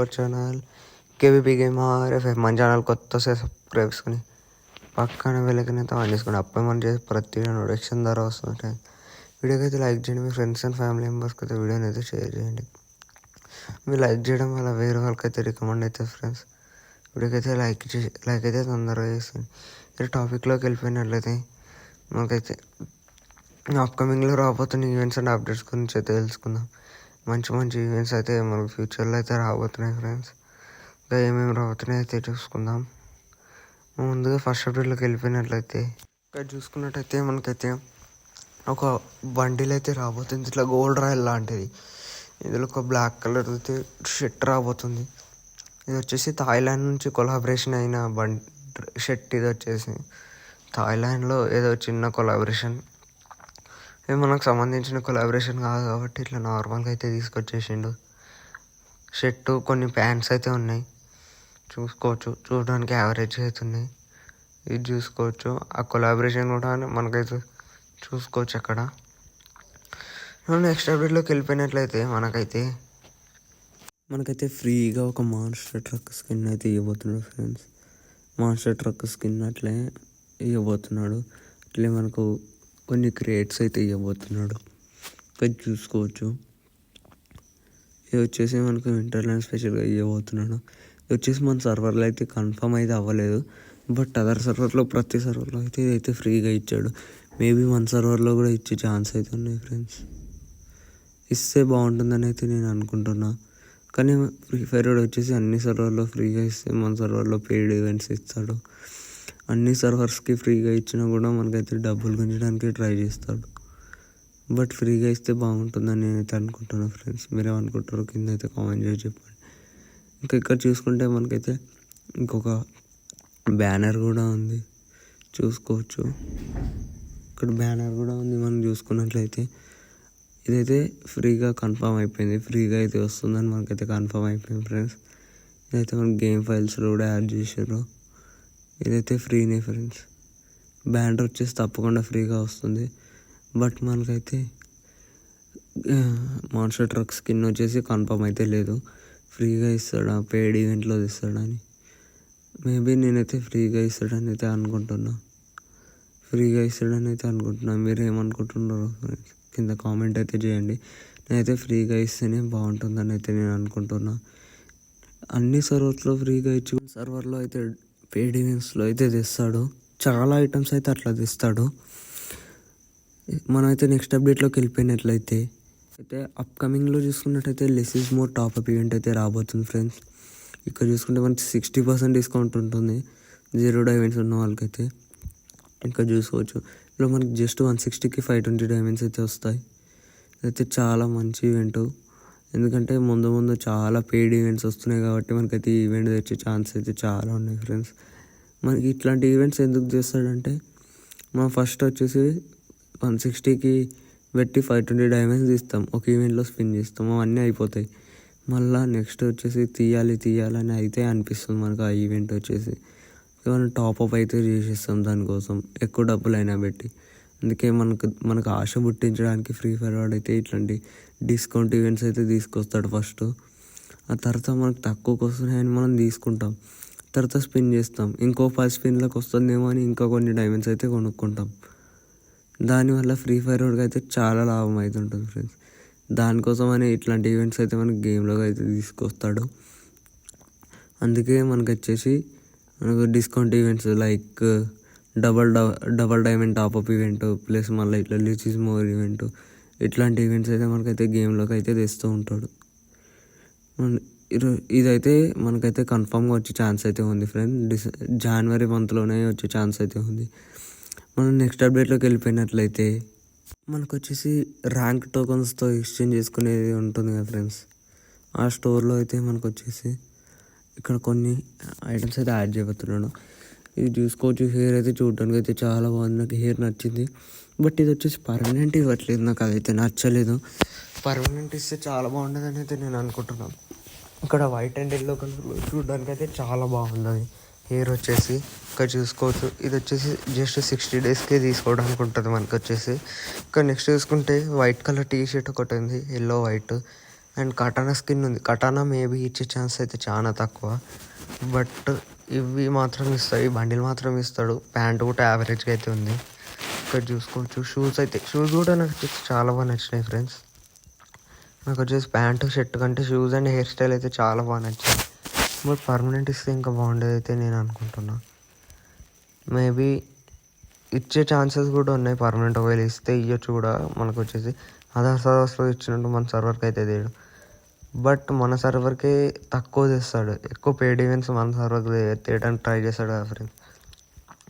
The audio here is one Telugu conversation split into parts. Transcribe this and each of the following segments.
Our channel KBP gamer FF. మన ఛానల్ కొత్త సబ్స్క్రైబ్ చేసుకుని పక్కన వెళ్ళకనైతే ఆన్ చేసుకోండి. అప్పుడు మనం చేసి ప్రతి నోటిఫికేషన్ ద్వారా వస్తుంటాయి. వీడియోకి అయితే లైక్ చేయండి. మీ ఫ్రెండ్స్ అండ్ ఫ్యామిలీ మెంబర్స్కి అయితే వీడియోని అయితే షేర్ చేయండి. మీరు లైక్ చేయడం వల్ల వేరే వాళ్ళకైతే రికమెండ్ అవుతుంది ఫ్రెండ్స్. వీడియోకి అయితే లైక్ అయితే తొందరగా చేస్తుంది. ఈ టాపిక్లోకి వెళ్ళిపోయినట్లయితే మనకైతే అప్కమింగ్లో రాబోతున్న ఈవెంట్స్ అండ్ అప్డేట్స్ గురించి అయితే తెలుసుకుందాం. మంచి మంచి ఈవెంట్స్ అయితే మనకు ఫ్యూచర్లో అయితే రాబోతున్నాయి ఫ్రెండ్స్. ఇంకా ఏమేమి రాబోతున్నాయి అయితే చూసుకుందాం. ముందుగా ఫస్ట్ అప్డేట్లోకి వెళ్ళిపోయినట్లయితే ఇక్కడ చూసుకున్నట్టయితే మనకైతే ఒక బండిల్ అయితే రాబోతుంది. ఇట్లా గోల్డ్ రాయల్ లాంటిది. ఇందులో ఒక బ్లాక్ కలర్ అయితే షర్ట్ రాబోతుంది. ఇది వచ్చేసి థాయిలాండ్ నుంచి కొలాబరేషన్ అయిన షర్ట్. ఇది వచ్చేసి థాయిలాండ్లో ఏదో చిన్న కొలాబరేషన్, మనకు సంబంధించిన కొలాబరేషన్ కాదు కాబట్టి ఇట్లా నార్మల్గా అయితే తీసుకొచ్చేసిండు. షర్టు కొన్ని ప్యాంట్స్ అయితే ఉన్నాయి, చూసుకోవచ్చు. చూడడానికి యావరేజ్ అయితే ఉన్నాయి. ఇది చూసుకోవచ్చు. ఆ కొలాబరేషన్ కూడా మనకైతే చూసుకోవచ్చు అక్కడ. నెక్స్ట్ అప్డేట్లోకి వెళ్ళిపోయినట్లయితే మనకైతే ఫ్రీగా ఒక మాన్స్టర్ ట్రక్ స్కిన్ అయితే ఇవ్వబోతున్నాడు ఫ్రెండ్స్. మాన్స్టర్ ట్రక్ స్కిన్ అట్లే ఇవ్వబోతున్నాడు. అట్లే మనకు కొన్ని క్రియేట్స్ అయితే ఇవ్వబోతున్నాడు. ఇక్కడ చూసుకోవచ్చు. ఇది వచ్చేసి మనకు ఇంటర్నల్ స్పెషల్గా ఇవ్వబోతున్నాడు. ఇది వచ్చేసి మన సర్వర్లో అయితే కన్ఫర్మ్ అయితే అవ్వలేదు, బట్ అదర్ సర్వర్లో ప్రతి సర్వర్లో అయితే ఇదైతే ఫ్రీగా ఇచ్చాడు. మేబీ మన సర్వర్లో కూడా ఇచ్చే ఛాన్స్ అయితే ఉన్నాయి ఫ్రెండ్స్. ఇస్తే బాగుంటుందని అయితే నేను అనుకుంటున్నా. కానీ ఫ్రీ ఫైర్ వచ్చేసి అన్ని సర్వర్లో ఫ్రీగా ఇస్తే మన సర్వర్లో పెయిడ్ ఈవెంట్స్ ఇస్తాడు. అన్ని సర్వర్స్కి ఫ్రీగా ఇచ్చినా కూడా మనకైతే డబ్బులు గుంజడానికి ట్రై చేస్తాడు. బట్ ఫ్రీగా ఇస్తే బాగుంటుందని నేనైతే అనుకుంటున్నాను ఫ్రెండ్స్. మీరేమనుకుంటారో కింద అయితే కామెంట్ చేసి చెప్పండి. ఇంకా ఇక్కడ చూసుకుంటే మనకైతే ఇంకొక బ్యానర్ కూడా ఉంది, చూసుకోవచ్చు. ఇక్కడ బ్యానర్ కూడా ఉంది. మనం చూసుకున్నట్లయితే ఇదైతే ఫ్రీగా కన్ఫర్మ్ అయిపోయింది. ఫ్రీగా అయితే వస్తుందని మనకైతే కన్ఫర్మ్ అయిపోయింది ఫ్రెండ్స్. ఇదైతే మన గేమ్ ఫైల్స్లో కూడా యాడ్ చేశారు. ఇదైతే ఫ్రీనే ఫ్రెండ్స్. బ్యానర్ వచ్చేసి తప్పకుండా ఫ్రీగా వస్తుంది. బట్ మనకైతే మాన్స్టర్ ట్రక్ స్కిన్ వచ్చేసి కన్ఫర్మ్ అయితే లేదు. ఫ్రీగా ఇస్తాడా, పెయిడ్ ఈవెంట్లో ఇస్తాడని. మేబీ నేనైతే ఫ్రీగా ఇస్తాడని అయితే అనుకుంటున్నా. మీరు ఏమనుకుంటున్నారో ఫ్రెండ్స్ కింద కామెంట్ అయితే చేయండి. నేనైతే ఫ్రీగా ఇస్తేనే బాగుంటుందని అయితే నేను అనుకుంటున్నా. అన్ని సర్వర్స్లో ఫ్రీగా ఇచ్చి సర్వర్లో అయితే పెయిడ్ ఈవెంట్స్లో అయితే తెస్తాడు. చాలా ఐటమ్స్ అయితే అట్లా తెస్తాడు. మనమైతే నెక్స్ట్ అప్డేట్లోకి వెళ్ళిపోయినట్లయితే అప్కమింగ్లో చూసుకున్నట్టయితే less is more top-up event అయితే రాబోతుంది ఫ్రెండ్స్. ఇక్కడ చూసుకుంటే మనకి 60% డిస్కౌంట్ ఉంటుంది 0 డైమండ్స్ ఉన్న వాళ్ళకైతే. ఇంకా చూసుకోవచ్చు. ఇలా మనకి జస్ట్ 160కి 520 డైమండ్స్ అయితే వస్తాయి. అయితే చాలా మంచి ఈవెంట్. ఎందుకంటే ముందు చాలా పెయిడ్ ఈవెంట్స్ వస్తున్నాయి కాబట్టి మనకైతే ఈ ఈవెంట్ తెచ్చే ఛాన్స్ అయితే చాలా ఉన్నాయి ఫ్రెండ్స్. మనకి ఇట్లాంటి ఈవెంట్స్ ఎందుకు చేస్తాడంటే, మనం ఫస్ట్ వచ్చేసి 160కి పెట్టి 520 డైమండ్స్ తీస్తాం, ఒక ఈవెంట్లో స్పిన్ చేస్తాం, అవన్నీ అయిపోతాయి. మళ్ళీ నెక్స్ట్ వచ్చేసి తీయాలని అయితే అనిపిస్తుంది మనకు ఆ ఈవెంట్ వచ్చేసి. మనం టాప్అప్ అయితే చేసేస్తాం దానికోసం, ఎక్కువ డబ్బులు అయినా పెట్టి. అందుకే మనకు ఆశ పుట్టించడానికి ఫ్రీ ఫైర్ వాడు అయితే ఇట్లాంటి డిస్కౌంట్ ఈవెంట్స్ అయితే తీసుకొస్తాడు ఫస్ట్. ఆ తర్వాత మనకు తక్కువకి వస్తున్నాయని మనం తీసుకుంటాం. తర్వాత స్పిన్ చేస్తాం, ఇంకో 10 స్పిన్లకు వస్తుందేమో అని ఇంకా కొన్ని డైమండ్స్ అయితే కొనుక్కుంటాం. దానివల్ల ఫ్రీ ఫైర్ వాడికి అయితే చాలా లాభం అవుతుంటుంది ఫ్రెండ్స్. దానికోసమని ఇట్లాంటి ఈవెంట్స్ అయితే మనకి గేమ్లోకి అయితే తీసుకొస్తాడు. అందుకే మనకు వచ్చేసి discount events like double diamond top-up event, plus మళ్ళీ ఇట్లా లెస్ ఈజ్ మోర్ ఈవెంట్, ఇట్లాంటి ఈవెంట్స్ అయితే మనకైతే గేమ్లోకి అయితే తెస్తూ ఉంటాడు. ఇదైతే మనకైతే కన్ఫామ్గా వచ్చే ఛాన్స్ అయితే ఉంది ఫ్రెండ్స్. జనవరి మంత్లోనే వచ్చే ఛాన్స్ అయితే ఉంది. మనం నెక్స్ట్ అప్డేట్లోకి వెళ్ళిపోయినట్లయితే మనకు వచ్చేసి ర్యాంక్ టోకన్స్తో ఎక్స్చేంజ్ చేసుకునేది ఉంటుంది కదా ఫ్రెండ్స్. ఆ స్టోర్లో అయితే మనకు వచ్చేసి ఇక్కడ కొన్ని ఐటమ్స్ అయితే యాడ్ చేయబోతున్నాడు. ఇది చూసుకోవచ్చు. హెయిర్ అయితే చూడడానికి అయితే చాలా బాగుంది, నాకు హెయిర్ నచ్చింది. బట్ ఇది వచ్చేసి పర్మనెంట్ ఇవ్వట్లేదు, నాకు అదైతే నచ్చలేదు. పర్మనెంట్ ఇస్తే చాలా బాగుండేదని అయితే నేను అనుకుంటున్నాను. ఇక్కడ వైట్ అండ్ ఎల్లో కలర్లో చూడడానికి అయితే చాలా బాగుంది అది హెయిర్ వచ్చేసి. ఇక్కడ చూసుకోవచ్చు. ఇది వచ్చేసి జస్ట్ 60 డేస్కే తీసుకోవడానికి ఉంటుంది మనకు వచ్చేసి. ఇక్కడ నెక్స్ట్ చూసుకుంటే వైట్ కలర్ టీ షర్ట్ ఒకటి ఉంది, yellow white. And katana skin ఉంది. కటానా మేబీ ఇచ్చే ఛాన్స్ అయితే చాలా తక్కువ, బట్ ఇవి మాత్రం ఇస్తాయి, బండిల్ మాత్రం ఇస్తాడు. ప్యాంట్ కూడా యావరేజ్గా అయితే ఉంది. ఇక్కడ చూసుకోవచ్చు షూస్ కూడా నాకు వచ్చేసి చాలా బాగా నచ్చినాయి ఫ్రెండ్స్. నాకు వచ్చేసి ప్యాంటు షర్ట్ కంటే షూస్ అండ్ హెయిర్ స్టైల్ అయితే చాలా బాగా నచ్చింది. మరి పర్మనెంట్ ఇస్తే ఇంకా బాగుండేది అయితే నేను అనుకుంటున్నా. మేబీ ఇచ్చే ఛాన్సెస్ కూడా ఉన్నాయి. పర్మనెంట్ ఒకవేళ ఇస్తే ఇవ్వచ్చు కూడా. మనకు వచ్చేసి అదర్ సర్వర్స్లో ఇచ్చినట్టు మన సర్వర్కి అయితే తీయడు, బట్ మన సర్వర్కి తక్కువ తెస్తాడు. ఎక్కువ పెయిడ్ ఈవెంట్స్ మన సర్వర్కి తీయడానికి ట్రై చేస్తాడు కదా ఫ్రెండ్స్.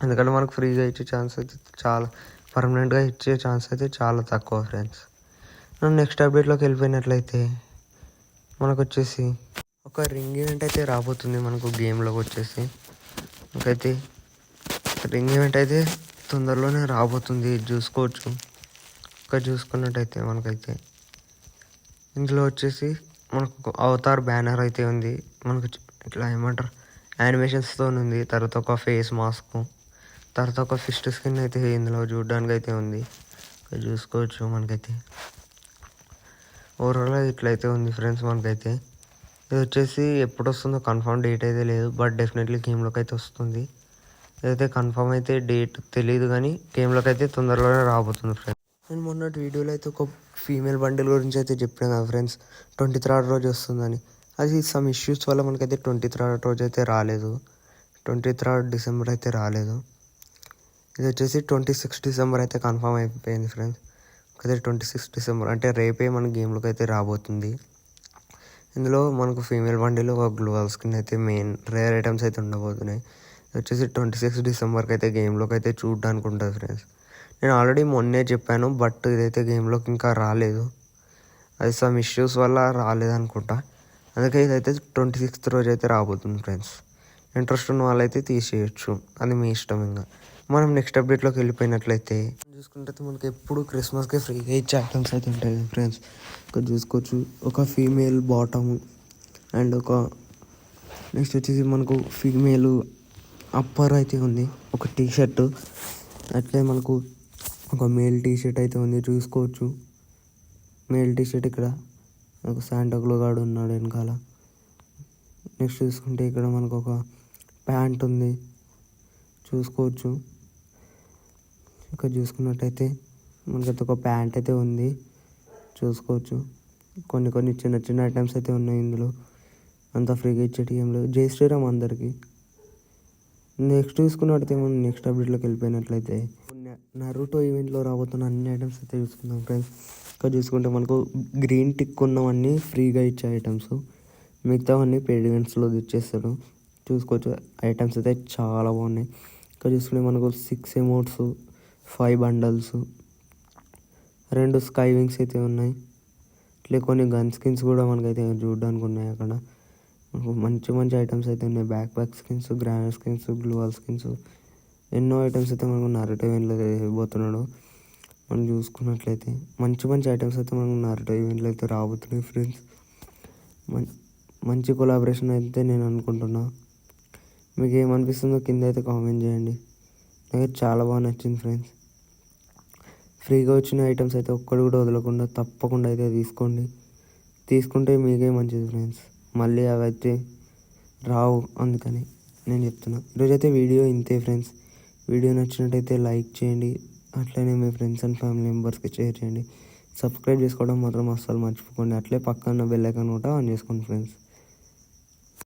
ఎందుకంటే మనకు ఫ్రీగా ఇచ్చే ఛాన్స్ అయితే చాలా, పర్మనెంట్గా ఇచ్చే ఛాన్స్ అయితే చాలా తక్కువ ఫ్రెండ్స్. నెక్స్ట్ అప్డేట్లోకి వెళ్ళిపోయినట్లయితే మనకు వచ్చేసి ఒక రింగ్ ఈవెంట్ అయితే రాబోతుంది మనకు గేమ్లోకి వచ్చేసి. మనకైతే రింగ్ ఈవెంట్ అయితే తొందరలోనే రాబోతుంది, చూసుకోవచ్చు. ఇక్కడ చూసుకున్నట్టయితే మనకైతే ఇందులో వచ్చేసి మనకు అవతార్ బ్యానర్ అయితే ఉంది. మనకు ఇట్లా ఏమంటారు యానిమేషన్స్తో ఉంది. తర్వాత ఒక ఫేస్ మాస్క్, తర్వాత ఒక ఫిస్ట్ స్కిన్ అయితే ఇందులో చూడడానికి అయితే ఉంది. ఇక్కడ చూసుకోవచ్చు. మనకైతే ఓవరాల్గా ఇట్లయితే ఉంది ఫ్రెండ్స్. మనకైతే ఇది వచ్చేసి ఎప్పుడు వస్తుందో కన్ఫర్మ్ డేట్ అయితే లేదు, బట్ డెఫినెట్లీ గేమ్లోకి అయితే వస్తుంది. ఇదైతే కన్ఫర్మ్ అయితే డేట్ తెలియదు, కానీ గేమ్లోకి అయితే తొందరలోనే రాబోతుంది ఫ్రెండ్స్. నేను మొన్నటి వీడియోలో అయితే ఒక ఫీమేల్ బండిల్ గురించి అయితే చెప్పాను కదా ఫ్రెండ్స్, 23rd రోజు వస్తుందని. అది సమ్ ఇష్యూస్ వల్ల మనకైతే 23rd రోజు అయితే రాలేదు, 23rd డిసెంబర్ అయితే రాలేదు. ఇది వచ్చేసి 26 డిసెంబర్ అయితే కన్ఫర్మ్ అయిపోయింది ఫ్రెండ్స్. అదే 26 డిసెంబర్ అంటే రేపే మన గేమ్లోకి అయితే రాబోతుంది. ఇందులో మనకు ఫీమేల్ బండిలో ఒక గ్లోవల్ స్కిన్ అయితే మెయిన్ రేర్ ఐటమ్స్ అయితే ఉండబోతున్నాయి. ఇది వచ్చేసి 26 డిసెంబర్కి అయితే గేమ్లోకి అయితే చూడడానికి ఉంటుంది ఫ్రెండ్స్. నేను ఆల్రెడీ మొన్నే చెప్పాను, బట్ ఇదైతే గేమ్లోకి ఇంకా రాలేదు. అది సమ్ ఇష్యూస్ వల్ల రాలేదనుకుంటా. అందుకే ఇదైతే 26th రోజు అయితే రాబోతుంది ఫ్రెండ్స్. ఇంట్రెస్ట్ ఉన్న వాళ్ళైతే తీసేయచ్చు, అది మీ ఇష్టం. ఇంకా మనం నెక్స్ట్ అప్డేట్లోకి వెళ్ళిపోయినట్లయితే చూసుకుంటే మనకి ఎప్పుడు క్రిస్మస్కి ఫ్రీగా ఇచ్చే ఐటమ్స్ అయితే ఉంటాయి ఫ్రెండ్స్. ఇక్కడ చూసుకోవచ్చు ఒక ఫీమేల్ బాటమ్ అండ్ ఒక నెక్స్ట్ వచ్చేసి మనకు ఫీమేల్ అప్పర్ అయితే ఉంది, ఒక టీ షర్ట్. అట్లే మనకు ఒక మేల్ టీ షర్ట్ అయితే ఉంది, చూసుకోవచ్చు. మేల్ టీ షర్ట్ ఇక్కడ ఒక శాంటాక్లో గాడు ఉన్నాడు వెనకాల. నెక్స్ట్ చూసుకుంటే ఇక్కడ మనకు ఒక ప్యాంట్ ఉంది, చూసుకోవచ్చు. ఇక్కడ చూసుకున్నట్టయితే మనకైతే ఒక ప్యాంట్ అయితే ఉంది, చూసుకోవచ్చు. కొన్ని చిన్న చిన్న ఐటమ్స్ అయితే ఉన్నాయి ఇందులో. అంతా ఫ్రీగా ఇచ్చేటి ఏం లేదు. జై శ్రీరామ్ అందరికీ. నెక్స్ట్ చూసుకున్నట్టయితే మనం నెక్స్ట్ అప్డేట్లోకి వెళ్ళిపోయినట్లయితే నరుటో ఈవెంట్లో రాబోతున్న అన్ని ఐటమ్స్ అయితే చూసుకుందాం ఫ్రెండ్స్. ఇక్కడ చూసుకుంటే మనకు గ్రీన్ టిక్ ఉన్నవన్నీ ఫ్రీగా ఇచ్చే ఐటమ్స్, మిగతావన్నీ పెయిడ్ ఈవెంట్స్లో ఇచ్చేస్తాడు. చూసుకోవచ్చు. ఐటమ్స్ అయితే చాలా బాగున్నాయి. ఇక్కడ చూసుకుంటే మనకు 6 ఎమోట్స్, 5 బండల్స్, 2 స్కై వింగ్స్ అయితే ఉన్నాయి. ఇట్లా కొన్ని గన్ స్కిన్స్ కూడా మనకైతే చూడడానికి ఉన్నాయి. అక్కడ మంచి మంచి ఐటమ్స్ అయితే ఉన్నాయి. Back skins, granite skins, gloo wall skins, ఎన్నో ఐటమ్స్ అయితే మనకు నరుటో ఈవెంట్లో ఇవ్వబోతున్నాడు. మనం చూసుకున్నట్లయితే మంచి ఐటమ్స్ అయితే మనకు నరుటో ఈవెంట్లో అయితే రాబోతున్నాయి ఫ్రెండ్స్. మంచి కొలాబరేషన్ అయితే నేను అనుకుంటున్నా. మీకు ఏమనిపిస్తుందో కింద అయితే కామెంట్ చేయండి. నాకు చాలా బాగా నచ్చింది ఫ్రెండ్స్. ఫ్రీగా వచ్చిన ఐటమ్స్ అయితే ఒక్కడు కూడా వదలకుండా తప్పకుండా అయితే తీసుకుంటే మీకే మంచిది ఫ్రెండ్స్. మళ్ళీ అవి అయితే రావు, అందుకని నేను చెప్తున్నా. ఈరోజైతే వీడియో ఇంతే ఫ్రెండ్స్. వీడియో నచ్చినట్టయితే లైక్ చేయండి, అట్లనే మీ ఫ్రెండ్స్ అండ్ ఫ్యామిలీ మెంబర్స్కి షేర్ చేయండి. సబ్స్క్రైబ్ చేసుకోవడం మాత్రం అస్సలు మర్చిపోకండి. అట్లే పక్కన బెల్ ఐకాన్ కూడా ఆన్ చేసుకోండి ఫ్రెండ్స్.